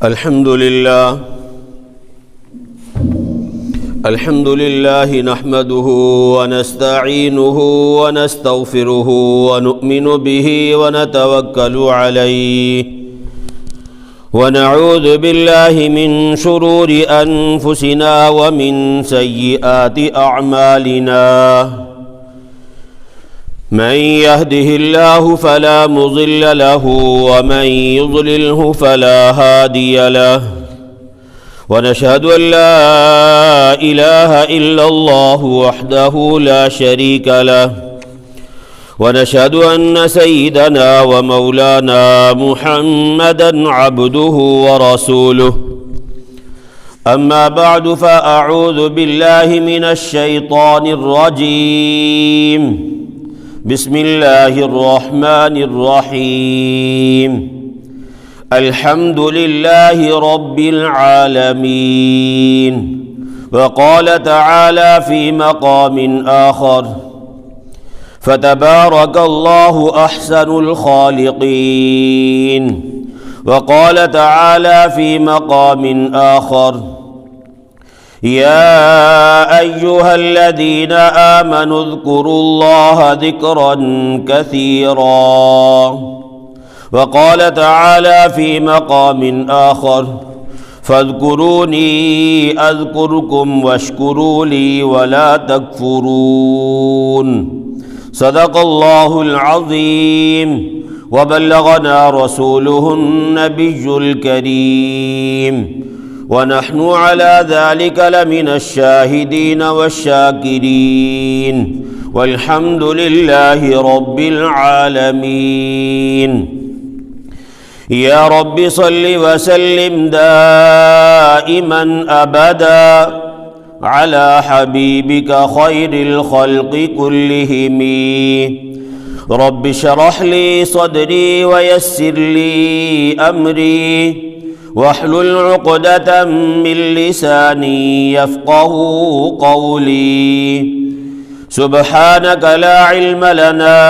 الحمد لله نحمده ونستعينه ونستغفره ونؤمن به ونتوكل عليه ونعوذ بالله من شرور أنفسنا ومن سيئات أعمالنا من يهده الله فلا مضل له ومن يضلله فلا هادي له ونشهد أن لا إله إلا الله وحده لا شريك له ونشهد أن سيدنا ومولانا محمدا عبده ورسوله أما بعد فأعوذ بالله من الشيطان الرجيم بسم الله الرحمن الرحيم الحمد لله رب العالمين وقال تعالى في مقام آخر فتبارك الله أحسن الخالقين وقال تعالى في مقام آخر يا أيها الذين آمنوا اذكروا الله ذكرا كثيرا وقال تعالى في مقام آخر فاذكروني أذكركم واشكروا لي ولا تكفرون صدق الله العظيم وبلغنا رسوله النبي الكريم ونحن على ذلك لمن الشاهدين والشاكرين والحمد لله رب العالمين يا رب صل وسلم دائما أبدا على حبيبك خير الخلق كلهم رب اشرح لي صدري ويسر لي أمري واحلل عقدة من لساني يفقه قولي سبحانك لا علم لنا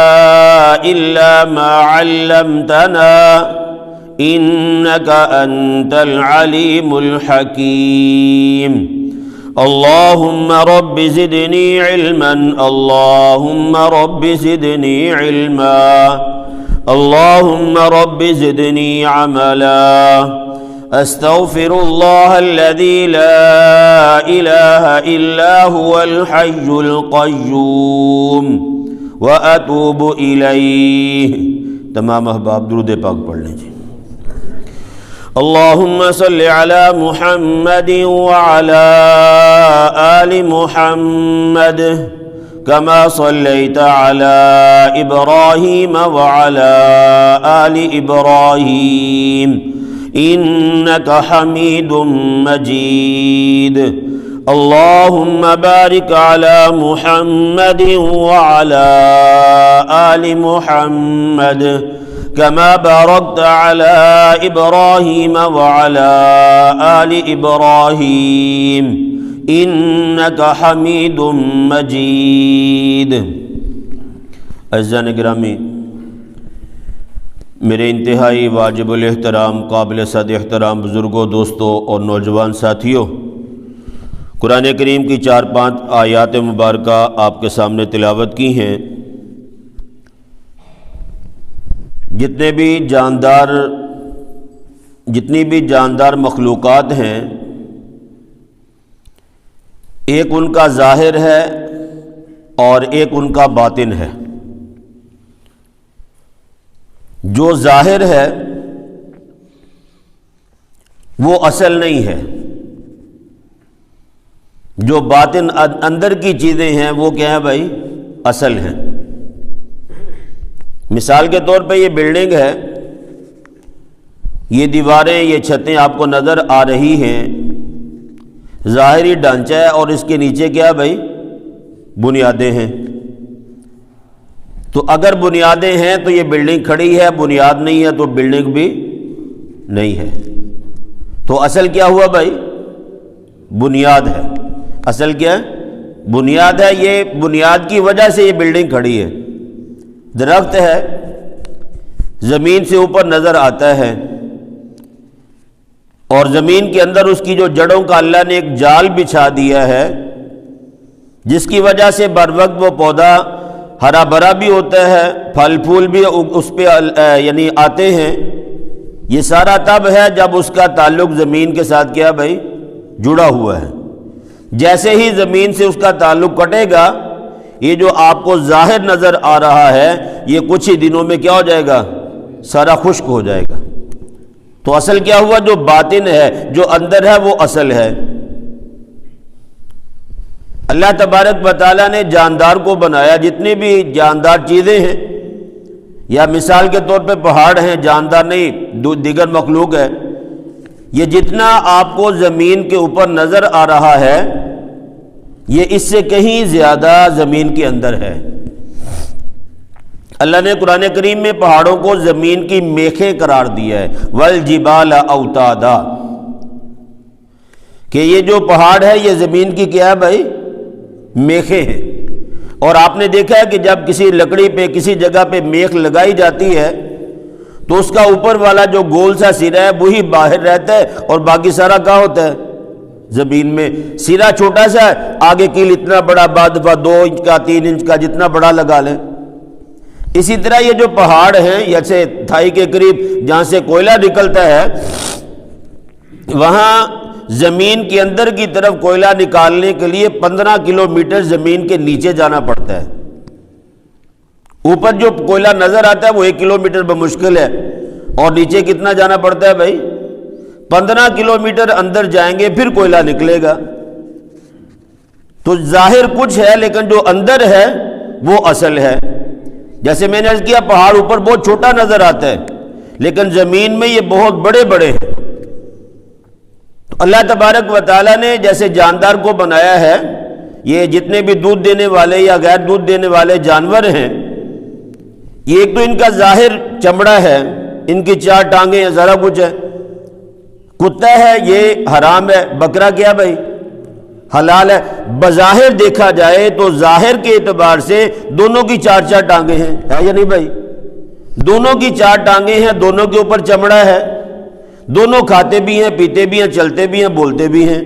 إلا ما علمتنا إنك أنت العليم الحكيم اللهم رب زدني علما اللهم رب زدني علما اللهم رب زدني عملا أستغفر الله الذي لا إله إلا هو الحي القيوم وأتوب إليه تمام احباب درود پاک پڑھ لیں جی اللهم صل على محمد وعلى آل محمد كما صليت على إبراهيم وعلى آل إبراهيم إنك حميد مجيد اللهم بارك على محمد وعلى آل محمد كما باركت على إبراهيم وعلى آل إبراهيم إنك حميد مجيد عزیزان گرامی، میرے انتہائی واجب الاحترام قابل صد احترام بزرگوں، دوستوں اور نوجوان ساتھیوں، قرآن کریم کی 4-5 آیات مبارکہ آپ کے سامنے تلاوت کی ہیں۔ جتنی بھی جاندار مخلوقات ہیں، ایک ان کا ظاہر ہے اور ایک ان کا باطن ہے۔ جو ظاہر ہے وہ اصل نہیں ہے، جو باطن اندر کی چیزیں ہیں وہ کیا ہے بھائی؟ اصل ہیں۔ مثال کے طور پہ یہ بلڈنگ ہے، یہ دیواریں، یہ چھتیں آپ کو نظر آ رہی ہیں، ظاہری ڈھانچہ ہے، اور اس کے نیچے کیا ہے بھائی؟ بنیادیں ہیں۔ تو اگر بنیادیں ہیں تو یہ بلڈنگ کھڑی ہے، بنیاد نہیں ہے تو بلڈنگ بھی نہیں ہے۔ تو اصل کیا ہوا بھائی؟ بنیاد ہے۔ اصل کیا ہے؟ بنیاد ہے۔ یہ بنیاد کی وجہ سے یہ بلڈنگ کھڑی ہے۔ درخت ہے، زمین سے اوپر نظر آتا ہے اور زمین کے اندر اس کی جو جڑوں کا اللہ نے ایک جال بچھا دیا ہے جس کی وجہ سے بر وقت وہ پودا ہرا بھرا بھی ہوتا ہے، پھل پھول بھی اس پہ یعنی آتے ہیں، یہ سارا تب ہے جب اس کا تعلق زمین کے ساتھ کیا بھائی جڑا ہوا ہے۔ جیسے ہی زمین سے اس کا تعلق کٹے گا، یہ جو آپ کو ظاہر نظر آ رہا ہے یہ کچھ ہی دنوں میں کیا ہو جائے گا، سارا خشک ہو جائے گا۔ تو اصل کیا ہوا، جو باطن ہے، جو اندر ہے، وہ اصل ہے۔ اللہ تبارک و تعالیٰ نے جاندار کو بنایا، جتنی بھی جاندار چیزیں ہیں، یا مثال کے طور پہ پہاڑ ہیں، جاندار نہیں، دیگر مخلوق ہے، یہ جتنا آپ کو زمین کے اوپر نظر آ رہا ہے یہ اس سے کہیں زیادہ زمین کے اندر ہے۔ اللہ نے قرآن کریم میں پہاڑوں کو زمین کی میخیں قرار دیا ہے، والجبال اوتادا، کہ یہ جو پہاڑ ہے یہ زمین کی کیا ہے بھائی، میخیں ہیں۔ اور آپ نے دیکھا ہے کہ جب کسی لکڑی پہ کسی جگہ پہ میخ لگائی جاتی ہے تو اس کا اوپر والا جو گول سا سرا ہے وہی باہر رہتا ہے اور باقی سارا کہاں ہوتا ہے، زمین میں۔ سرا چھوٹا سا ہے، آگے کیل اتنا بڑا، بعد دفعہ 2 انچ کا، 3 انچ کا، جتنا بڑا لگا لیں۔ اسی طرح یہ جو پہاڑ ہیں، جیسے تھائی کے قریب جہاں سے کوئلہ نکلتا ہے، وہاں زمین کے اندر کی طرف کوئلہ نکالنے کے لیے 15 کلومیٹر زمین کے نیچے جانا پڑتا ہے۔ اوپر جو کوئلہ نظر آتا ہے وہ 1 کلومیٹر بمشکل ہے، اور نیچے کتنا جانا پڑتا ہے بھائی، 15 کلومیٹر اندر جائیں گے پھر کوئلہ نکلے گا۔ تو ظاہر کچھ ہے لیکن جو اندر ہے وہ اصل ہے۔ جیسے میں نے عرض کیا، پہاڑ اوپر بہت چھوٹا نظر آتا ہے لیکن زمین میں یہ بہت بڑے بڑے ہیں۔ تو اللہ تبارک و تعالیٰ نے جیسے جاندار کو بنایا ہے، یہ جتنے بھی دودھ دینے والے یا غیر دودھ دینے والے جانور ہیں، یہ ایک تو ان کا ظاہر چمڑا ہے، ان کی 4 ٹانگیں ہیں، ذرا کچھ ہے۔ کتا ہے یہ حرام ہے، بکرا کیا بھائی حلال ہے۔ بظاہر دیکھا جائے تو ظاہر کے اعتبار سے دونوں کی 4 ٹانگیں ہیں، ہے یا نہیں بھائی، دونوں کی 4 ٹانگیں ہیں، دونوں کے اوپر چمڑا ہے، دونوں کھاتے بھی ہیں، پیتے بھی ہیں، چلتے بھی ہیں، بولتے بھی ہیں،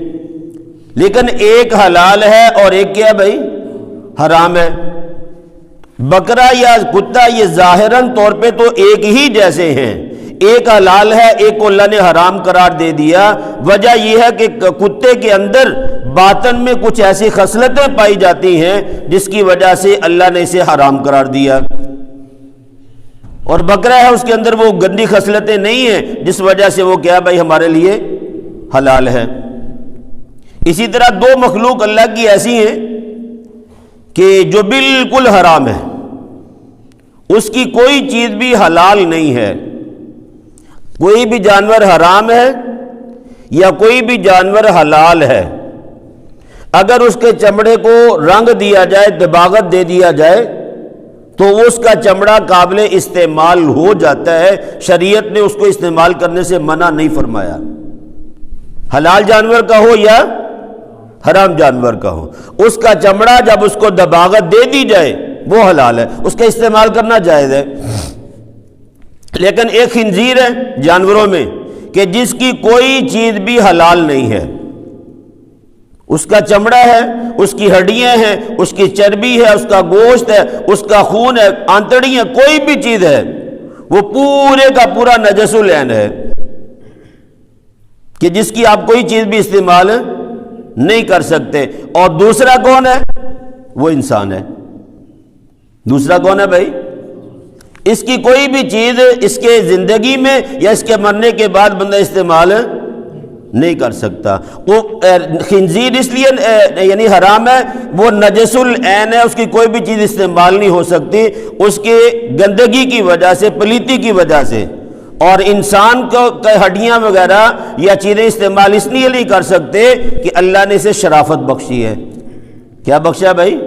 لیکن ایک حلال ہے اور ایک کیا بھائی حرام ہے۔ بکرا یا کتا یہ ظاہراً طور پہ تو ایک ہی جیسے ہیں، ایک حلال ہے، ایک کو اللہ نے حرام قرار دے دیا۔ وجہ یہ ہے کہ کتے کے اندر باطن میں کچھ ایسی خصلتیں پائی جاتی ہیں جس کی وجہ سے اللہ نے اسے حرام قرار دیا، اور بکرا ہے اس کے اندر وہ گندی خصلتیں نہیں ہیں جس وجہ سے وہ کیا بھائی ہمارے لیے حلال ہے۔ اسی طرح 2 مخلوق اللہ کی ایسی ہیں کہ جو بالکل حرام ہے، اس کی کوئی چیز بھی حلال نہیں ہے۔ کوئی بھی جانور حرام ہے یا کوئی بھی جانور حلال ہے، اگر اس کے چمڑے کو رنگ دیا جائے، دباغت دے دیا جائے تو اس کا چمڑا قابل استعمال ہو جاتا ہے۔ شریعت نے اس کو استعمال کرنے سے منع نہیں فرمایا، حلال جانور کا ہو یا حرام جانور کا ہو، اس کا چمڑا جب اس کو دباغت دے دی جائے وہ حلال ہے، اس کا استعمال کرنا جائز ہے۔ لیکن ایک خنزیر ہے جانوروں میں کہ جس کی کوئی چیز بھی حلال نہیں ہے، اس کا چمڑا ہے، اس کی ہڈیاں ہیں، اس کی چربی ہے، اس کا گوشت ہے، اس کا خون ہے، آنتڑی ہے، کوئی بھی چیز ہے، وہ پورے کا پورا نجس العین ہے کہ جس کی آپ کوئی چیز بھی استعمال نہیں کر سکتے۔ اور دوسرا کون ہے؟ وہ انسان ہے۔ دوسرا کون ہے بھائی؟ اس کی کوئی بھی چیز اس کے زندگی میں یا اس کے مرنے کے بعد بندہ استعمال نہیں کر سکتا۔ وہ خنزیر اس لیے یعنی حرام ہے، وہ نجس العین ہے، اس کی کوئی بھی چیز استعمال نہیں ہو سکتی اس کے گندگی کی وجہ سے، پلیتی کی وجہ سے۔ اور انسان کو ہڈیاں وغیرہ یا چیزیں استعمال اس لیے نہیں کر سکتے کہ اللہ نے اسے شرافت بخشی ہے۔ کیا بخشا بھائی؟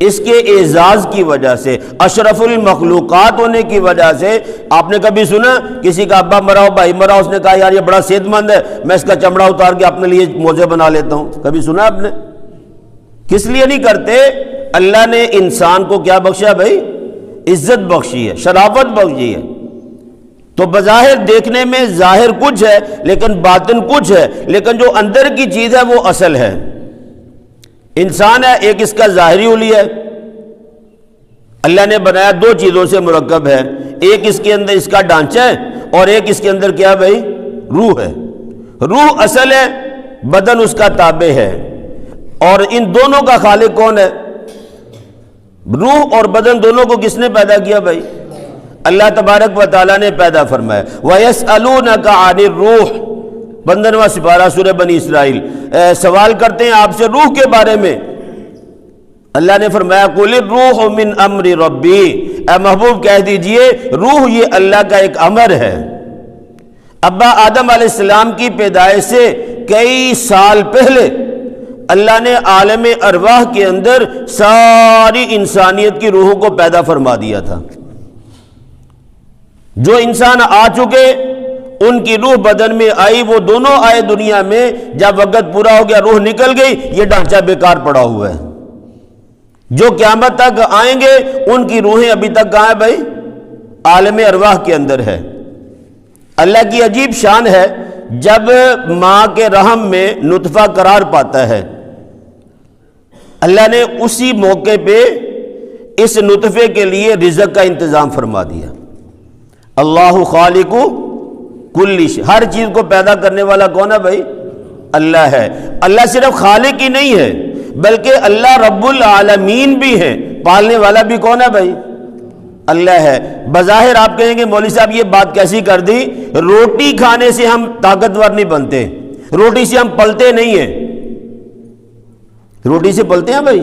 اس کے اعزاز کی وجہ سے، اشرف المخلوقات ہونے کی وجہ سے۔ آپ نے کبھی سنا کسی کا ابا مرا ہو، بھائی مرا، اس نے کہا یار یہ بڑا صحت مند ہے، میں اس کا چمڑا اتار کے اپنے لیے موزے بنا لیتا ہوں؟ کبھی سنا آپ نے؟ کس لیے نہیں کرتے؟ اللہ نے انسان کو کیا بخشا بھائی؟ عزت بخشی ہے، شرافت بخشی ہے۔ تو بظاہر دیکھنے میں ظاہر کچھ ہے لیکن باطن کچھ ہے، لیکن جو اندر کی چیز ہے وہ اصل ہے۔ انسان ہے، ایک اس کا ظاہری حلیہ ہے، اللہ نے بنایا دو چیزوں سے مرکب ہے، ایک اس کے اندر اس کا ڈھانچہ ہے اور ایک اس کے اندر کیا بھائی؟ روح ہے۔ روح اصل ہے، بدن اس کا تابع ہے، اور ان دونوں کا خالق کون ہے؟ روح اور بدن دونوں کو کس نے پیدا کیا بھائی؟ اللہ تبارک و تعالیٰ نے پیدا فرمایا۔ وَيَسْأَلُونَكَ عَنِ الرُّوحِ 15واں سپارہ سورہ بنی اسرائیل، سوال کرتے ہیں آپ سے روح کے بارے میں۔ اللہ نے فرمایا قُلِ الرُّوحُ مِنْ أَمْرِ رَبِّي، اے محبوب کہہ دیجئے روح یہ اللہ کا ایک امر ہے۔ ابا آدم علیہ السلام کی پیدائش سے کئی سال پہلے اللہ نے عالم ارواح کے اندر ساری انسانیت کی روحوں کو پیدا فرما دیا تھا۔ جو انسان آ چکے ان کی روح بدن میں آئی، وہ دونوں آئے دنیا میں، جب وقت پورا ہو گیا روح نکل گئی، یہ ڈھانچہ بیکار پڑا ہوا ہے۔ جو قیامت تک آئیں گے ان کی روحیں ابھی تک کہاں ہیں بھائی؟ عالم ارواح کے اندر ہے۔ اللہ کی عجیب شان ہے، جب ماں کے رحم میں نطفہ قرار پاتا ہے، اللہ نے اسی موقع پہ اس نطفے کے لیے رزق کا انتظام فرما دیا۔ اللہ خالق کل شیء، ہر چیز کو پیدا کرنے والا کون ہے بھائی؟ اللہ ہے۔ اللہ صرف خالق ہی نہیں ہے بلکہ اللہ رب العالمین بھی ہے، پالنے والا بھی کون ہے بھائی؟ اللہ ہے۔ بظاہر آپ کہیں گے مولوی صاحب یہ بات کیسی کر دی؟ روٹی کھانے سے ہم طاقتور نہیں بنتے، روٹی سے ہم پلتے نہیں ہیں۔ روٹی سے پلتے ہیں بھائی؟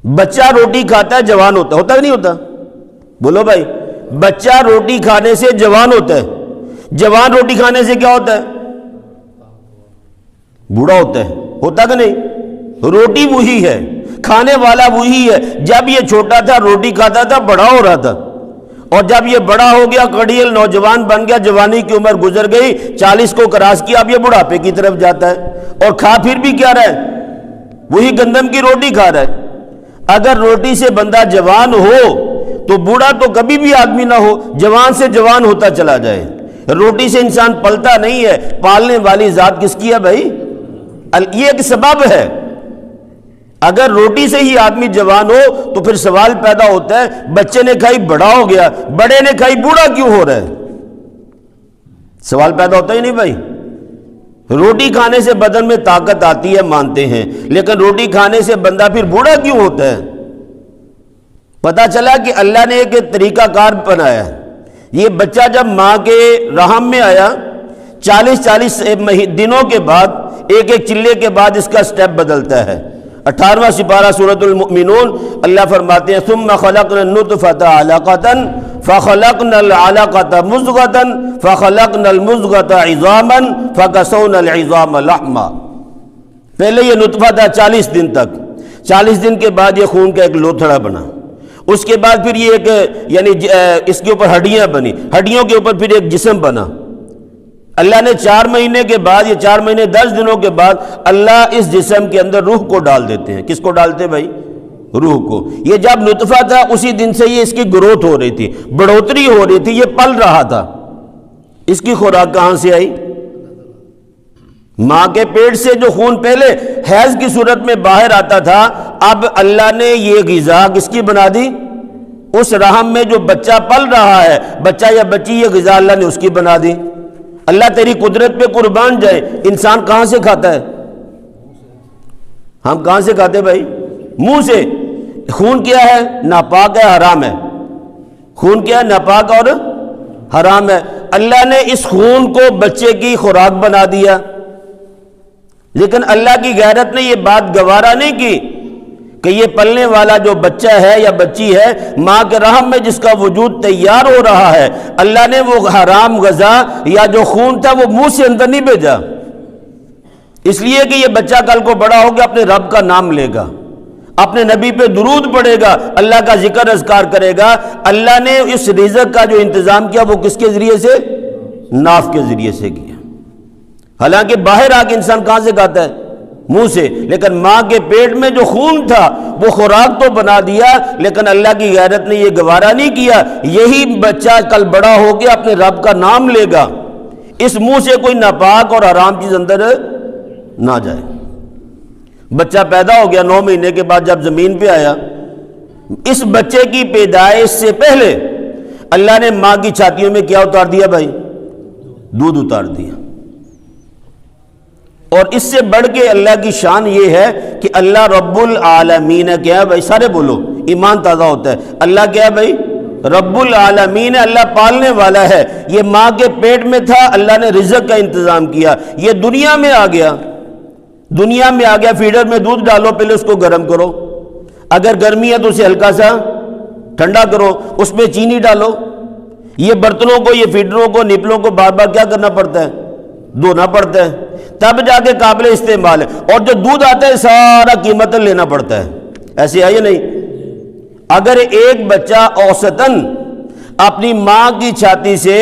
بچہ روٹی کھاتا ہے جوان ہوتا ہے کہ نہیں ہوتا؟ بولو بھائی، بچہ روٹی کھانے سے جوان ہوتا ہے، جوان روٹی کھانے سے کیا ہوتا ہے؟ بوڑھا ہوتا کہ نہیں؟ روٹی وہی ہے، کھانے والا وہی ہے۔ جب یہ چھوٹا تھا روٹی کھاتا تھا، بڑا ہو رہا تھا، اور جب یہ بڑا ہو گیا، کڑیل نوجوان بن گیا، جوانی کی عمر گزر گئی، 40 کو کراس کیا، اب یہ بڑھاپے کی طرف جاتا ہے، اور کھا پھر بھی کیا رہا ہے؟ وہی گندم کی روٹی کھا رہا ہے۔ اگر روٹی سے بندہ جوان ہو تو بوڑھا تو کبھی بھی آدمی نہ ہو، جوان سے جوان ہوتا چلا جائے۔ روٹی سے انسان پلتا نہیں ہے، پالنے والی ذات کس کی ہے بھائی؟ یہ ایک سبب ہے۔ اگر روٹی سے ہی آدمی جوان ہو تو پھر سوال پیدا ہوتا ہے بچے نے کھائی بڑا ہو گیا، بڑے نے کھائی بوڑھا کیوں ہو رہا ہے؟ سوال پیدا ہوتا ہی نہیں بھائی۔ روٹی کھانے سے بدن میں طاقت آتی ہے مانتے ہیں، لیکن روٹی کھانے سے بندہ پھر بوڑھا کیوں ہوتا ہے؟ پتا چلا کہ اللہ نے ایک طریقہ کار بنایا ہے۔ یہ بچہ جب ماں کے رحم میں آیا، 40 دنوں کے بعد، ایک چلے کے بعد اس کا سٹیپ بدلتا ہے۔ 18واں سپارہ سورۃ المؤمنون اللہ فرماتے ہیں ثم خلقنا النطفة علقة فخلقنا العلقة مضغة فخلقنا المضغة عظاما فكسونا العظام لحما۔ پہلے یہ نطفہ تھا 40 دن تک، 40 دن کے بعد یہ خون کا ایک لوتھڑا بنا، اس کے بعد پھر یہ ایک یعنی اس کے اوپر ہڈیاں بنی، ہڈیوں کے اوپر پھر ایک جسم بنا۔ اللہ نے 4 مہینے کے بعد، یہ 4 مہینے 10 دنوں کے بعد اللہ اس جسم کے اندر روح کو ڈال دیتے ہیں۔ کس کو ڈالتے بھائی؟ روح کو۔ یہ جب نطفہ تھا اسی دن سے یہ اس کی گروتھ ہو رہی تھی، بڑھوتری ہو رہی تھی، یہ پل رہا تھا۔ اس کی خوراک کہاں سے آئی؟ ماں کے پیٹ سے جو خون پہلے حیض کی صورت میں باہر آتا تھا، اب اللہ نے یہ غذا کس کی بنا دی؟ اس رحم میں جو بچہ پل رہا ہے، بچہ یا بچی، یہ غذا اللہ نے اس کی بنا دی۔ اللہ تیری قدرت پہ قربان جائے، انسان کہاں سے کھاتا ہے؟ ہم کہاں سے کھاتے بھائی؟ منہ سے۔ خون کیا ہے؟ ناپاک ہے، حرام ہے۔ خون کیا ہے؟ ناپاک اور حرام ہے۔ اللہ نے اس خون کو بچے کی خوراک بنا دیا، لیکن اللہ کی غیرت نے یہ بات گوارا نہیں کی کہ یہ پلنے والا جو بچہ ہے یا بچی ہے، ماں کے رحم میں جس کا وجود تیار ہو رہا ہے، اللہ نے وہ حرام غذا یا جو خون تھا وہ منہ سے اندر نہیں بھیجا، اس لیے کہ یہ بچہ کل کو بڑا ہو گیا، اپنے رب کا نام لے گا، اپنے نبی پہ درود پڑھے گا، اللہ کا ذکر اذکار کرے گا۔ اللہ نے اس رزق کا جو انتظام کیا وہ کس کے ذریعے سے؟ ناف کے ذریعے سے کیا۔ حالانکہ باہر آ کے انسان کہاں سے کھاتا ہے؟ منہ سے، لیکن ماں کے پیٹ میں جو خون تھا وہ خوراک تو بنا دیا، لیکن اللہ کی غیرت نے یہ گوارا نہیں کیا یہی بچہ کل بڑا ہو کے اپنے رب کا نام لے گا، اس منہ سے کوئی ناپاک اور حرام چیز اندر نہ جائے۔ بچہ پیدا ہو گیا، 9 مہینے کے بعد جب زمین پہ آیا، اس بچے کی پیدائش سے پہلے اللہ نے ماں کی چھاتیوں میں کیا اتار دیا بھائی؟ دودھ اتار دیا۔ اور اس سے بڑھ کے اللہ کی شان یہ ہے کہ اللہ رب العالمین کیا ہے بھائی؟ سارے بولو، ایمان تازہ ہوتا ہے۔ اللہ کیا ہے بھائی؟ رب العالمین، اللہ پالنے والا ہے۔ یہ ماں کے پیٹ میں تھا، اللہ نے رزق کا انتظام کیا، یہ دنیا میں آ گیا، دنیا میں آ گیا، فیڈر میں دودھ ڈالو، پہلے اس کو گرم کرو، اگر گرمی ہے تو اسے ہلکا سا ٹھنڈا کرو، اس میں چینی ڈالو، یہ برتنوں کو، یہ فیڈروں کو، نپلوں کو بار بار کیا کرنا پڑتا ہے؟ دھونا پڑتا ہے، تب جا کے قابل استعمال ہے۔ اور جو دودھ آتا ہے سارا قیمت لینا پڑتا ہے، ایسے ہے یا نہیں؟ اگر ایک بچہ اوسطاً اپنی ماں کی چھاتی سے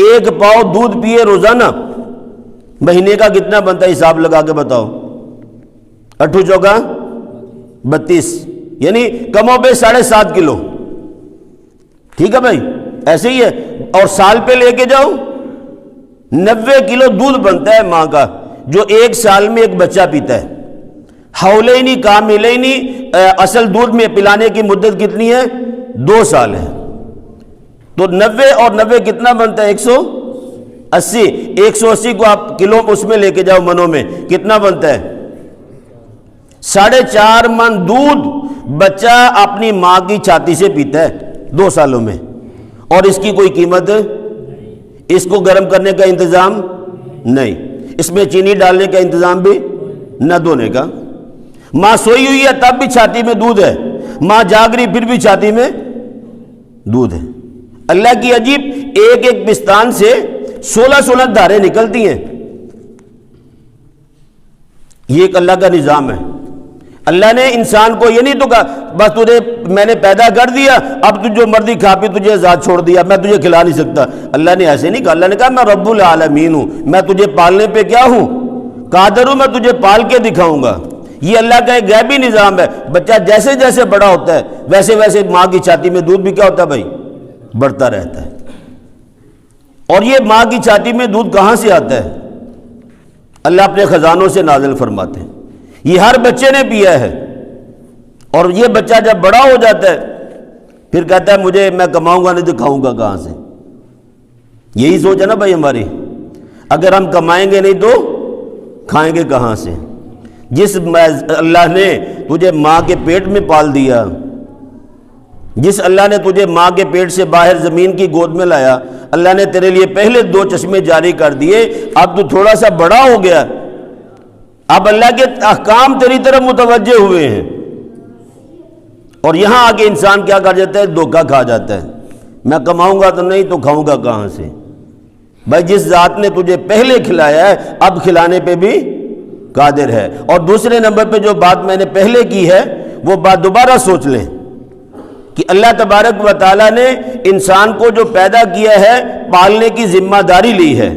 1 پاؤ دودھ پیے روزانہ، مہینے کا کتنا بنتا ہے حساب لگا کے بتاؤ؟ 8 چوکا 32، یعنی کم و بیش 7.5 کلو، ٹھیک ہے بھائی؟ ایسے ہی ہے۔ اور سال پہ لے کے جاؤ 90 کلو دودھ بنتا ہے ماں کا، جو 1 سال میں ایک بچہ پیتا ہے۔ حولینی کاملینی، اصل دودھ میں پلانے کی مدت کتنی ہے؟ 2 سال ہے، تو 90 اور 90 کتنا بنتا ہے؟ 180۔ 180 کو آپ کلو اس میں لے کے جاؤ، منوں میں کتنا بنتا ہے؟ 4.5 من دودھ بچہ اپنی ماں کی چھاتی سے پیتا ہے 2 سالوں میں، اور اس کی کوئی قیمت، اس کو گرم کرنے کا انتظام نہیں، اس میں چینی ڈالنے کا انتظام بھی نہ، دھونے کا۔ ماں سوئی ہوئی ہے تب بھی چھاتی میں دودھ ہے، ماں جاگ رہی پھر بھی چھاتی میں دودھ ہے۔ اللہ کی عجیب، ایک ایک پستان سے 16 دھاریں نکلتی ہیں، یہ ایک اللہ کا نظام ہے۔ اللہ نے انسان کو یہ نہیں تو کہا بس تجھے میں نے پیدا کر دیا، اب تجھے جو مرضی کھا پی، تجھے آزاد چھوڑ دیا، میں تجھے کھلا نہیں سکتا۔ اللہ نے ایسے نہیں کہا، اللہ نے کہا میں رب العالمین ہوں، میں تجھے پالنے پہ کیا ہوں؟ قادر ہوں، میں تجھے پال کے دکھاؤں گا۔ یہ اللہ کا ایک غیبی نظام ہے۔ بچہ جیسے جیسے بڑا ہوتا ہے ویسے ویسے ماں کی چھاتی میں دودھ بھی کیا ہوتا ہے بھائی؟ بڑھتا رہتا ہے۔ اور یہ ماں کی چھاتی میں دودھ کہاں سے آتا ہے؟ اللہ اپنے خزانوں سے نازل فرماتے ہیں، یہ ہر بچے نے پیا ہے۔ اور یہ بچہ جب بڑا ہو جاتا ہے پھر کہتا ہے مجھے، میں کماؤں گا نہیں تو کھاؤں گا کہاں سے؟ یہی سوچ ہے نا بھائی ہماری، اگر ہم کمائیں گے نہیں تو کھائیں گے کہاں سے؟ جس اللہ نے تجھے ماں کے پیٹ میں پال دیا، جس اللہ نے تجھے ماں کے پیٹ سے باہر زمین کی گود میں لایا، اللہ نے تیرے لیے پہلے 2 چشمے جاری کر دیے، اب تو تھوڑا سا بڑا ہو گیا، اب اللہ کے احکام تیری طرف متوجہ ہوئے ہیں، اور یہاں آگے انسان کیا کر جاتا ہے؟ دھوکہ کھا جاتا ہے، میں کماؤں گا تو نہیں تو کھاؤں گا کہاں سے؟ بھائی جس ذات نے تجھے پہلے کھلایا ہے اب کھلانے پہ بھی قادر ہے۔ اور دوسرے نمبر پہ جو بات میں نے پہلے کی ہے وہ بات دوبارہ سوچ لیں کہ اللہ تبارک و تعالیٰ نے انسان کو جو پیدا کیا ہے پالنے کی ذمہ داری لی ہے،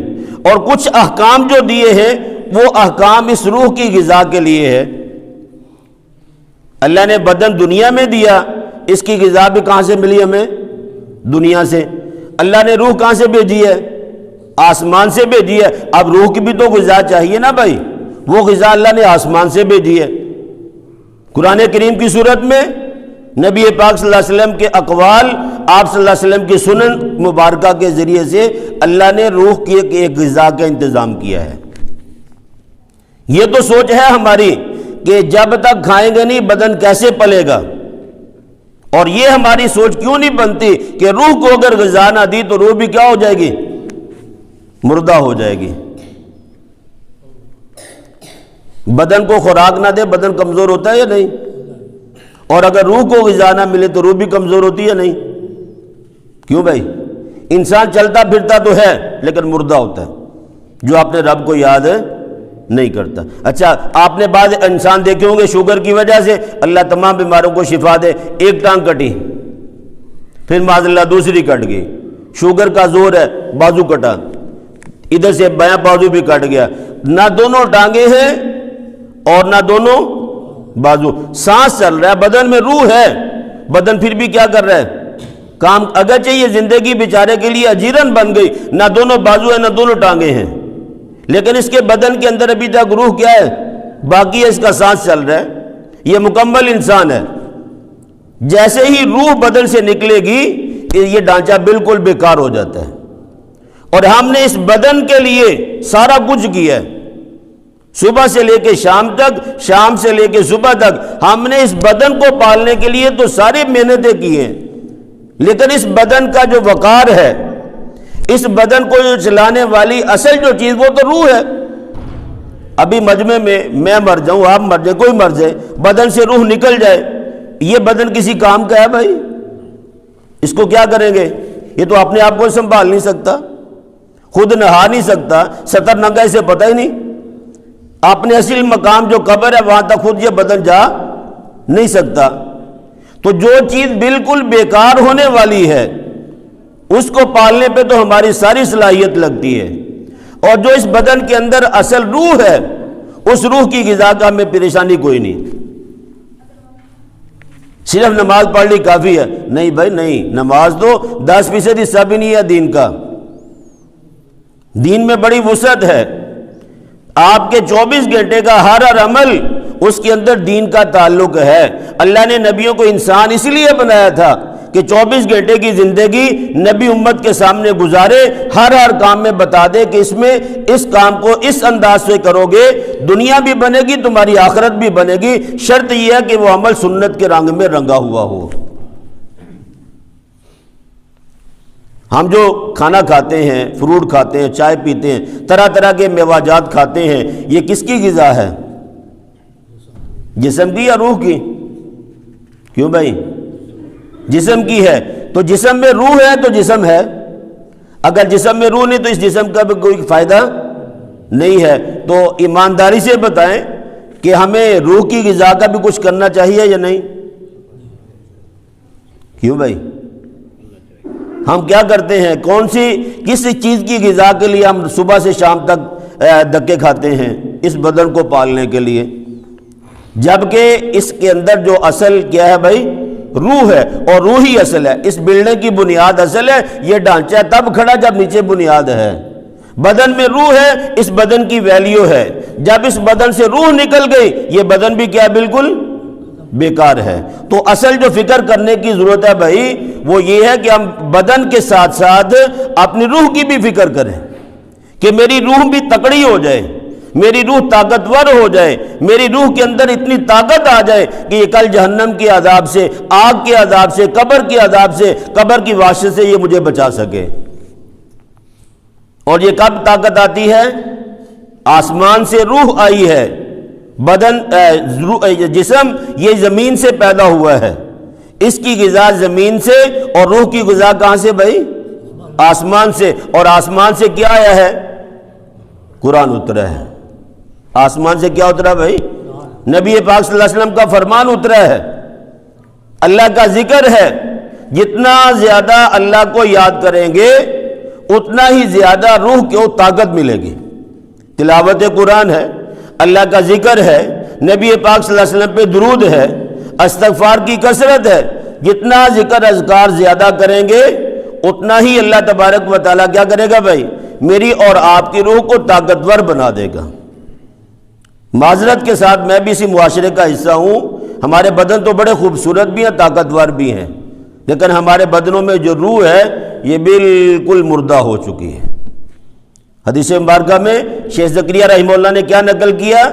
اور کچھ احکام جو دیے ہیں وہ احکام اس روح کی غذا کے لیے ہے۔ اللہ نے بدن دنیا میں دیا، اس کی غذا بھی کہاں سے ملی ہمیں؟ دنیا سے۔ اللہ نے روح کہاں سے بھیجی ہے؟ آسمان سے بھیجی ہے۔ اب روح کی بھی تو غذا چاہیے نا بھائی، وہ غذا اللہ نے آسمان سے بھیجی ہے۔ قرآن کریم کی صورت میں نبی پاک صلی اللہ علیہ وسلم کے اقوال، آپ صلی اللہ علیہ وسلم کی سنن مبارکہ کے ذریعے سے اللہ نے روح کی ایک غذا کا انتظام کیا ہے۔ یہ تو سوچ ہے ہماری کہ جب تک کھائیں گے نہیں بدن کیسے پلے گا، اور یہ ہماری سوچ کیوں نہیں بنتی کہ روح کو اگر غذا نہ دی تو روح بھی کیا ہو جائے گی؟ مردہ ہو جائے گی۔ بدن کو خوراک نہ دے بدن کمزور ہوتا ہے یا نہیں؟ اور اگر روح کو غذا نہ ملے تو روح بھی کمزور ہوتی ہے یا نہیں؟ کیوں بھائی؟ انسان چلتا پھرتا تو ہے لیکن مردہ ہوتا ہے جو اپنے رب کو یاد نہیں کرتا۔ اچھا، آپ نے بعض انسان دیکھے ہوں گے شوگر کی وجہ سے اللہ تمام بیماروں کو شفا دے، ایک ٹانگ کٹی پھر معاذ اللہ دوسری کٹ گئی، شوگر کا زور ہے بازو کٹا، ادھر سے بایاں بازو بھی کٹ گیا، نہ دونوں ٹانگیں ہیں اور نہ دونوں بازو. سانس چل رہا ہے، بدن میں روح ہے، بدن پھر بھی کیا کر رہا ہے؟ کام. اگرچہ یہ زندگی بیچارے کے لیے اجیرن بن گئی، نہ دونوں بازو ہیں نہ دونوں ٹانگیں ہیں، لیکن اس کے بدن کے اندر ابھی تک روح کیا ہے؟ باقی ہے، اس کا سانس چل رہا ہے، یہ مکمل انسان ہے. جیسے ہی روح بدن سے نکلے گی یہ ڈھانچہ بالکل بیکار ہو جاتا ہے. اور ہم نے اس بدن کے لیے سارا کچھ کیا ہے، صبح سے لے کے شام تک، شام سے لے کے صبح تک. ہم نے اس بدن کو پالنے کے لیے تو ساری محنتیں کی ہیں، لیکن اس بدن کا جو وقار ہے، اس بدن کو جو چلانے والی اصل جو چیز وہ تو روح ہے. ابھی مجمع میں مر جاؤں، آپ مر جائیں، کوئی مر جائے، بدن سے روح نکل جائے، یہ بدن کسی کام کا ہے بھائی؟ اس کو کیا کریں گے؟ یہ تو اپنے آپ کو سنبھال نہیں سکتا، خود نہا نہیں سکتا، ستر ننگا اسے پتہ ہی نہیں. اپنے اصل مقام جو قبر ہے وہاں تک خود یہ بدن جا نہیں سکتا. تو جو چیز بالکل بیکار ہونے والی ہے اس کو پالنے پہ تو ہماری ساری صلاحیت لگتی ہے. اور جو اس بدن کے اندر اصل روح ہے، اس روح کی غذا کا ہمیں پریشانی کوئی نہیں. صرف نماز پڑھ لی کافی ہے؟ نہیں بھائی نہیں، نماز تو 10% حصہ بھی نہیں ہے دین کا. دین میں بڑی وسعت ہے. آپ کے 24 گھنٹے کا ہر عمل اس کے اندر دین کا تعلق ہے. اللہ نے نبیوں کو انسان اس لیے بنایا تھا کہ 24 گھنٹے کی زندگی نبی امت کے سامنے گزارے، ہر کام میں بتا دے کہ اس کام کو اس انداز سے کرو گے دنیا بھی بنے گی، تمہاری آخرت بھی بنے گی. شرط یہ ہے کہ وہ عمل سنت کے رنگ میں رنگا ہوا ہو. ہم جو کھانا کھاتے ہیں، فروٹ کھاتے ہیں، چائے پیتے ہیں، طرح طرح کے میوہ جات کھاتے ہیں، یہ کس کی غذا ہے؟ جسم کی یا روح کی؟ کیوں بھائی؟ جسم کی ہے. تو جسم میں روح ہے تو جسم ہے، اگر جسم میں روح نہیں تو اس جسم کا بھی کوئی فائدہ نہیں ہے. تو ایمانداری سے بتائیں کہ ہمیں روح کی غذا کا بھی کچھ کرنا چاہیے یا نہیں؟ کیوں بھائی؟ ہم کیا کرتے ہیں؟ کس چیز کی غذا کے لیے ہم صبح سے شام تک دھکے کھاتے ہیں؟ اس بدن کو پالنے کے لیے، جبکہ اس کے اندر جو اصل کیا ہے بھائی؟ روح ہے، اور روح ہی اصل ہے. اس بلڈنگ کی بنیاد اصل ہے. یہ ڈھانچہ تب کھڑا جب نیچے بنیاد ہے. بدن میں روح ہے، اس بدن کی ویلیو ہے. جب اس بدن سے روح نکل گئی یہ بدن بھی کیا بالکل بیکار ہے. تو اصل جو فکر کرنے کی ضرورت ہے بھائی وہ یہ ہے کہ ہم بدن کے ساتھ ساتھ اپنی روح کی بھی فکر کریں کہ میری روح بھی تکڑی ہو جائے، میری روح طاقتور ہو جائے، میری روح کے اندر اتنی طاقت آ جائے کہ یہ کل جہنم کے عذاب سے، آگ کے عذاب سے، قبر کے عذاب سے، قبر کی وحشت سے یہ مجھے بچا سکے. اور یہ کب طاقت آتی ہے؟ آسمان سے روح آئی ہے. بدن جسم یہ زمین سے پیدا ہوا ہے، اس کی غذا زمین سے، اور روح کی غذا کہاں سے بھائی؟ آسمان سے. اور آسمان سے کیا آیا ہے؟ قرآن اترا ہے. آسمان سے کیا اترا بھائی؟ نبی پاک صلی اللہ علیہ وسلم کا فرمان اترا ہے، اللہ کا ذکر ہے. جتنا زیادہ اللہ کو یاد کریں گے اتنا ہی زیادہ روح کو طاقت ملے گی. تلاوت قرآن ہے، اللہ کا ذکر ہے، نبی پاک صلی اللہ علیہ وسلم پہ درود ہے، استغفار کی کثرت ہے. جتنا ذکر اذکار زیادہ کریں گے اتنا ہی اللہ تبارک و تعالیٰ کیا کرے گا بھائی؟ میری اور آپ کی روح کو طاقتور بنا دے گا. معذرت کے ساتھ میں بھی اسی معاشرے کا حصہ ہوں. ہمارے بدن تو بڑے خوبصورت بھی ہیں، طاقتور بھی ہیں، لیکن ہمارے بدنوں میں جو روح ہے یہ بالکل مردہ ہو چکی ہے. حدیث مبارکہ میں شیخ زکریا رحمہ اللہ نے کیا نقل کیا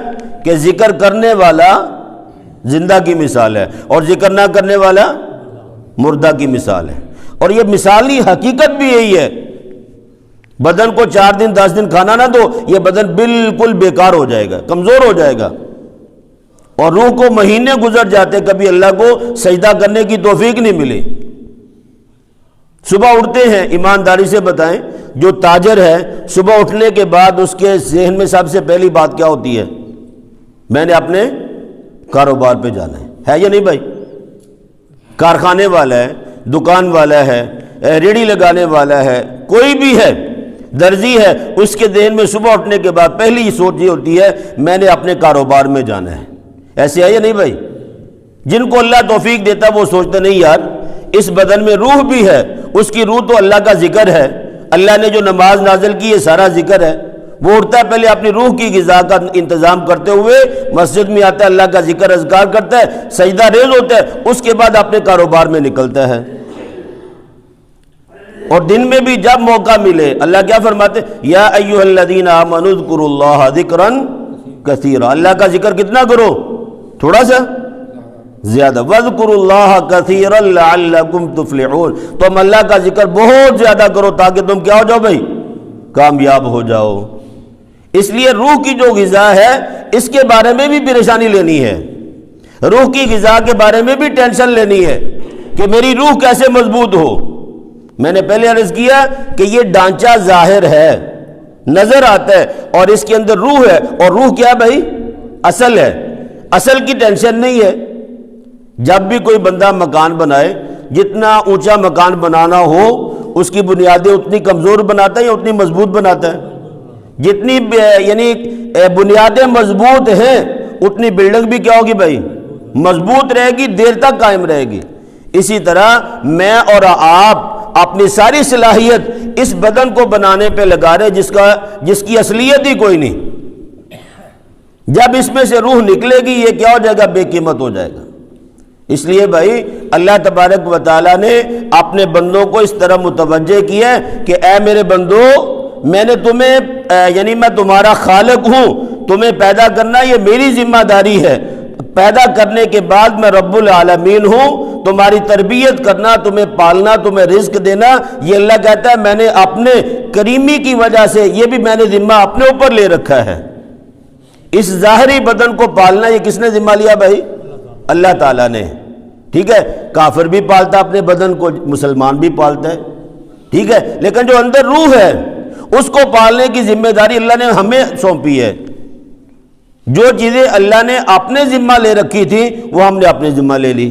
کہ ذکر کرنے والا زندہ کی مثال ہے اور ذکر نہ کرنے والا مردہ کی مثال ہے. اور یہ مثالی حقیقت بھی یہی ہے. بدن کو 4 دن 10 دن کھانا نہ دو، یہ بدن بالکل بیکار ہو جائے گا، کمزور ہو جائے گا. اور روح کو مہینے گزر جاتے کبھی اللہ کو سجدہ کرنے کی توفیق نہیں ملی. صبح اٹھتے ہیں، ایمانداری سے بتائیں، جو تاجر ہے صبح اٹھنے کے بعد اس کے ذہن میں سب سے پہلی بات کیا ہوتی ہے؟ میں نے اپنے کاروبار پہ جانا ہے یا نہیں بھائی؟ کارخانے والا ہے، دکان والا ہے، ریڑھی لگانے والا ہے، کوئی بھی ہے، درزی ہے، اس کے ذہن میں صبح اٹھنے کے بعد پہلی سوچ یہ ہوتی ہے میں نے اپنے کاروبار میں جانا ہے۔ ایسے ہے یا نہیں بھائی؟ جن کو اللہ توفیق دیتا ہے وہ سوچتے نہیں یار اس بدن میں روح بھی ہے، اس کی روح تو اللہ کا ذکر ہے، اللہ نے جو نماز نازل کی یہ سارا ذکر ہے۔ وہ اٹھتا ہے پہلے اپنی روح کی غذا کا انتظام کرتے ہوئے مسجد میں آتا ہے، اللہ کا ذکر اذکار کرتا ہے، سجدہ ریز ہوتا ہے، اس کے بعد اپنے کاروبار میں نکلتا ہے۔ اور دن میں بھی جب موقع ملے اللہ کیا فرماتے یا ایھا الذین آمنوا اذکروا اللہ ذکرا کثیرا، اللہ کا ذکر کتنا کرو؟ تھوڑا سا زیادہ۔ وَاذْكُرُوا اللَّهَ كَثِيرًا لَعَلَّكُمْ تُفْلِحُونَ، تم اللہ کا ذکر بہت زیادہ کرو تاکہ تم کیا ہو جاؤ بھائی؟ کامیاب ہو جاؤ۔ اس لیے روح کی جو غذا ہے اس کے بارے میں بھی پریشانی لینی ہے، روح کی غذا کے بارے میں بھی ٹینشن لینی ہے کہ میری روح کیسے مضبوط ہو۔ میں نے پہلے عرض کیا کہ یہ ڈھانچہ ظاہر ہے، نظر آتا ہے، اور اس کے اندر روح ہے، اور روح کیا بھائی؟ اصل ہے، اصل کی ٹینشن نہیں ہے۔ جب بھی کوئی بندہ مکان بنائے، جتنا اونچا مکان بنانا ہو اس کی بنیادیں اتنی کمزور بناتا ہے یا اتنی مضبوط بناتا ہے؟ جتنی یعنی بنیادیں مضبوط ہیں اتنی بلڈنگ بھی کیا ہوگی بھائی؟ مضبوط رہے گی، دیر تک قائم رہے گی۔ اسی طرح میں اور آپ اپنی ساری صلاحیت اس بدن کو بنانے پہ لگا رہے جس کی اصلیت ہی کوئی نہیں۔ جب اس میں سے روح نکلے گی یہ کیا ہو جائے گا؟ بے قیمت ہو جائے گا۔ اس لیے بھائی اللہ تبارک و تعالیٰ نے اپنے بندوں کو اس طرح متوجہ کیا ہے کہ اے میرے بندو میں نے تمہیں یعنی میں تمہارا خالق ہوں، تمہیں پیدا کرنا یہ میری ذمہ داری ہے، پیدا کرنے کے بعد میں رب العالمین ہوں، تمہاری تربیت کرنا، تمہیں پالنا، تمہیں رزق دینا یہ اللہ کہتا ہے میں نے اپنے کریمی کی وجہ سے یہ بھی میں نے ذمہ اپنے اوپر لے رکھا ہے۔ اس ظاہری بدن کو پالنا یہ کس نے ذمہ لیا بھائی؟ اللہ تعالیٰ نے۔ ٹھیک ہے، کافر بھی پالتا اپنے بدن کو، مسلمان بھی پالتا ہے، ٹھیک ہے، لیکن جو اندر روح ہے اس کو پالنے کی ذمہ داری اللہ نے ہمیں سونپی ہے۔ جو چیزیں اللہ نے اپنے ذمہ لے رکھی تھی وہ ہم نے اپنے ذمہ لے لی،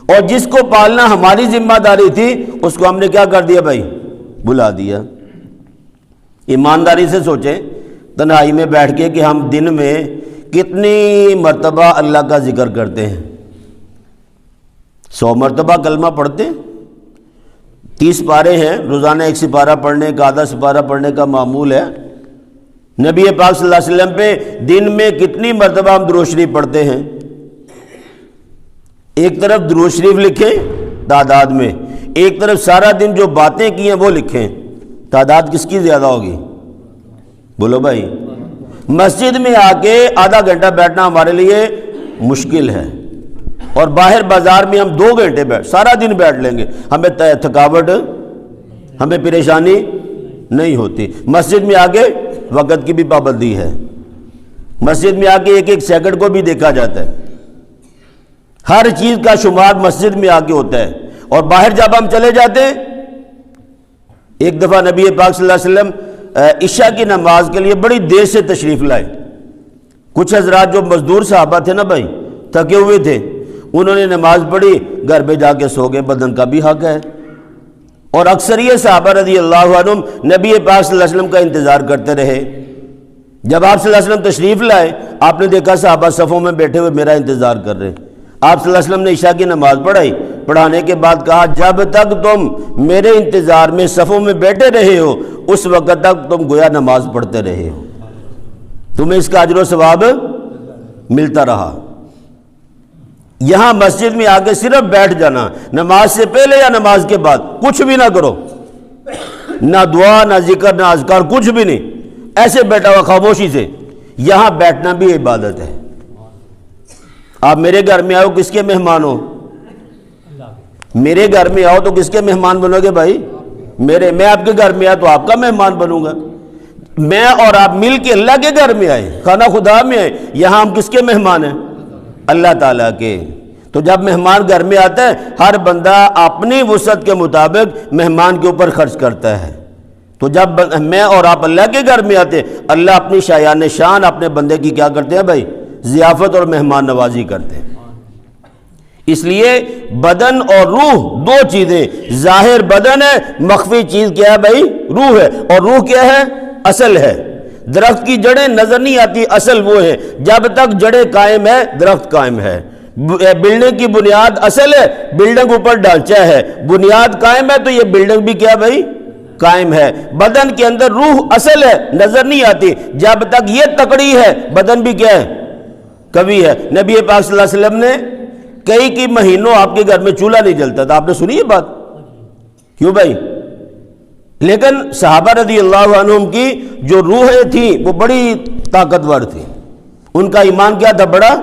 اور جس کو پالنا ہماری ذمہ داری تھی اس کو ہم نے کیا کر دیا بھائی؟ بلا دیا۔ ایمانداری سے سوچیں تنہائی میں بیٹھ کے کہ ہم دن میں کتنی مرتبہ اللہ کا ذکر کرتے ہیں؟ 100 مرتبہ کلمہ پڑھتے ہیں، 30 پارے ہیں، روزانہ 1 سپارہ پڑھنے کا، آدھا سپارہ پڑھنے کا معمول ہے۔ نبی پاک صلی اللہ علیہ وسلم پہ دن میں کتنی مرتبہ ہم درود شریف پڑھتے ہیں؟ ایک طرف درود شریف لکھیں تعداد میں، ایک طرف سارا دن جو باتیں کی ہیں وہ لکھیں، تعداد کس کی زیادہ ہوگی؟ بولو بھائی۔ مسجد میں آ کے آدھا گھنٹہ بیٹھنا ہمارے لیے مشکل ہے، اور باہر بازار میں ہم 2 گھنٹے سارا دن بیٹھ لیں گے، ہمیں تھکاوٹ، ہمیں پریشانی نہیں ہوتی۔ مسجد میں آگے وقت کی بھی پابندی ہے، مسجد میں آ کے ایک سیکنڈ کو بھی دیکھا جاتا ہے، ہر چیز کا شمار مسجد میں آ کے ہوتا ہے۔ اور باہر جب ہم چلے جاتے ہیں، ایک دفعہ نبی پاک صلی اللہ علیہ وسلم عشاء کی نماز کے لیے بڑی دیر سے تشریف لائے۔ کچھ حضرات جو مزدور صحابہ تھے نا بھائی، تھکے ہوئے تھے، انہوں نے نماز پڑھی، گھر پہ جا کے سو گئے، بدن کا بھی حق ہے۔ اور اکثریت صحابہ رضی اللہ عنہم نبی پاک صلی اللہ علیہ وسلم کا انتظار کرتے رہے۔ جب آپ صلی اللہ علیہ وسلم تشریف لائے، آپ نے دیکھا صحابہ صفوں میں بیٹھے ہوئے میرا انتظار کر رہے۔ آپ صلی اللہ علیہ وسلم نے عشاء کی نماز پڑھائی، پڑھانے کے بعد کہا جب تک تم میرے انتظار میں صفوں میں بیٹھے رہے ہو اس وقت تک تم گویا نماز پڑھتے رہے ہو، تمہیں اس کا اجر و ثواب ملتا رہا۔ یہاں مسجد میں آ کے صرف بیٹھ جانا، نماز سے پہلے یا نماز کے بعد کچھ بھی نہ کرو، نہ دعا نہ ذکر نہ اذکار، کچھ بھی نہیں، ایسے بیٹھا ہوا خاموشی سے۔ یہاں بیٹھنا بھی عبادت ہے۔ آپ میرے گھر میں آؤ کس کے مہمان ہو؟ میرے گھر میں آؤ تو کس کے مہمان بنو گے بھائی؟ میں آپ کے گھر میں آیا تو آپ کا مہمان بنوں گا۔ میں اور آپ مل کے اللہ کے گھر میں آئے، خانہ خدا میں آئے، یہاں ہم کس کے مہمان ہیں؟ اللہ تعالیٰ کے۔ تو جب مہمان گھر میں آتا ہے ہر بندہ اپنی وسعت کے مطابق مہمان کے اوپر خرچ کرتا ہے۔ تو جب میں اور آپ اللہ کے گھر میں آتے، اللہ اپنی شایان شان اپنے بندے کی کیا کرتے ہیں بھائی؟ ضیافت اور مہمان نوازی کرتے ہیں۔ اس لیے بدن اور روح دو چیزیں، ظاہر بدن ہے، مخفی چیز کیا ہے بھائی؟ روح ہے، اور روح کیا ہے؟ اصل ہے۔ درخت کی جڑیں نظر نہیں آتی، اصل وہ ہے، جب تک جڑیں قائم ہے درخت قائم ہے۔ بلڈنگ کی بنیاد اصل ہے، بلڈنگ اوپر ڈھانچہ ہے، بنیاد قائم ہے تو یہ بلڈنگ بھی کیا بھائی؟ قائم ہے۔ بدن کے اندر روح اصل ہے، نظر نہیں آتی، جب تک یہ تکڑی ہے بدن بھی کیا ہے؟ کبھی ہے۔ نبی پاک صلی اللہ علیہ وسلم نے کئی مہینوں آپ کے گھر میں چولہا نہیں جلتا تھا، آپ نے سنی یہ بات؟ کیوں بھائی؟ لیکن صحابہ رضی اللہ عنہم کی جو روحیں تھیں وہ بڑی طاقتور تھی، ان کا ایمان کیا تھا؟ بڑا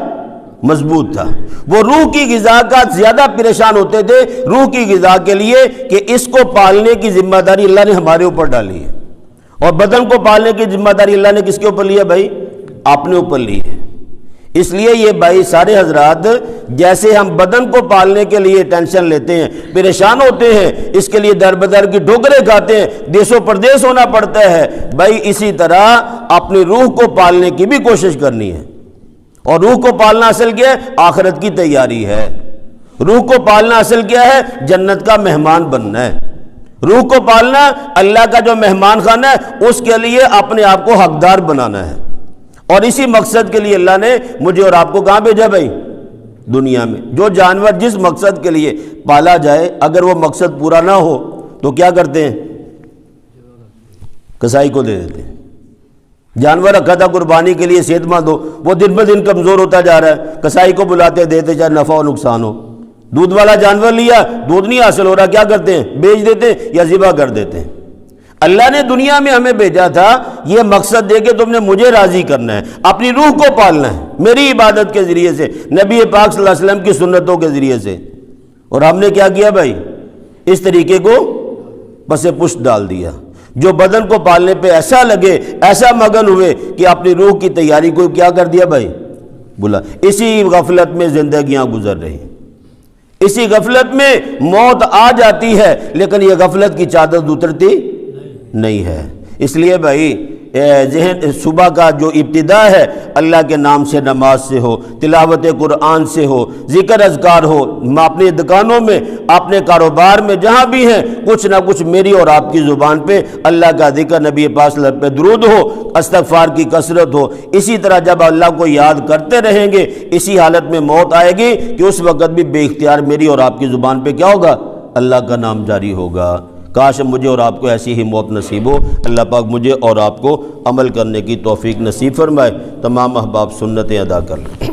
مضبوط تھا۔ وہ روح کی غذا کا زیادہ پریشان ہوتے تھے روح کی غذا کے لیے کہ اس کو پالنے کی ذمہ داری اللہ نے ہمارے اوپر ڈالی ہے، اور بدن کو پالنے کی ذمہ داری اللہ نے کس کے اوپر لی ہے بھائی؟ اپنے اوپر لی ہے۔ اس لیے یہ بھائی سارے حضرات، جیسے ہم بدن کو پالنے کے لیے ٹینشن لیتے ہیں، پریشان ہوتے ہیں، اس کے لیے در بدر کی ٹھوکریں کھاتے ہیں، دیس و پردیس ہونا پڑتا ہے، بھائی اسی طرح اپنی روح کو پالنے کی بھی کوشش کرنی ہے۔ اور روح کو پالنا اصل کیا ہے؟ آخرت کی تیاری ہے۔ روح کو پالنا اصل کیا ہے؟ جنت کا مہمان بننا ہے۔ روح کو پالنا اللہ کا جو مہمان خانہ ہے اس کے لیے اپنے آپ کو حقدار بنانا ہے، اور اسی مقصد کے لیے اللہ نے مجھے اور آپ کو کہاں بھیجا بھائی؟ دنیا میں۔ جو جانور جس مقصد کے لیے پالا جائے اگر وہ مقصد پورا نہ ہو تو کیا کرتے ہیں؟ کسائی کو دے دیتے ہیں۔ جانور رکھا تھا قربانی کے لیے صحت مند ہو، وہ دن بہ دن کمزور ہوتا جا رہا ہے، کسائی کو بلاتے دیتے چاہے نفع و نقصان ہو۔ دودھ والا جانور لیا، دودھ نہیں حاصل ہو رہا، کیا کرتے ہیں؟ بیچ دیتے ہیں یا ذبح کر دیتے ہیں۔ اللہ نے دنیا میں ہمیں بھیجا تھا یہ مقصد دے کے تم نے مجھے راضی کرنا ہے، اپنی روح کو پالنا ہے میری عبادت کے ذریعے سے، نبی پاک صلی اللہ علیہ وسلم کی سنتوں کے ذریعے سے۔ اور ہم نے کیا کیا بھائی؟ اس طریقے کو پس پشت ڈال دیا۔ جو بدن کو پالنے پہ ایسا لگے، ایسا مگن ہوئے کہ اپنی روح کی تیاری کو کیا کر دیا بھائی؟ بلا۔ اسی غفلت میں زندگیاں گزر رہی، اسی غفلت میں موت آ جاتی ہے، لیکن یہ غفلت کی چادر اترتی نہیں ہے۔ اس لیے بھائی ذہن صبح کا جو ابتدا ہے اللہ کے نام سے، نماز سے ہو، تلاوت قرآن سے ہو، ذکر اذکار ہو، اپنے دکانوں میں، اپنے کاروبار میں، جہاں بھی ہیں کچھ نہ کچھ میری اور آپ کی زبان پہ اللہ کا ذکر، نبی پاک صلی اللہ علیہ وسلم پہ درود ہو، استغفار کی کثرت ہو۔ اسی طرح جب اللہ کو یاد کرتے رہیں گے اسی حالت میں موت آئے گی کہ اس وقت بھی بے اختیار میری اور آپ کی زبان پہ کیا ہوگا؟ اللہ کا نام جاری ہوگا۔ کاش مجھے اور آپ کو ایسی ہی موت نصیب ہو۔ اللہ پاک مجھے اور آپ کو عمل کرنے کی توفیق نصیب فرمائے، تمام احباب سنتیں ادا کر لیں۔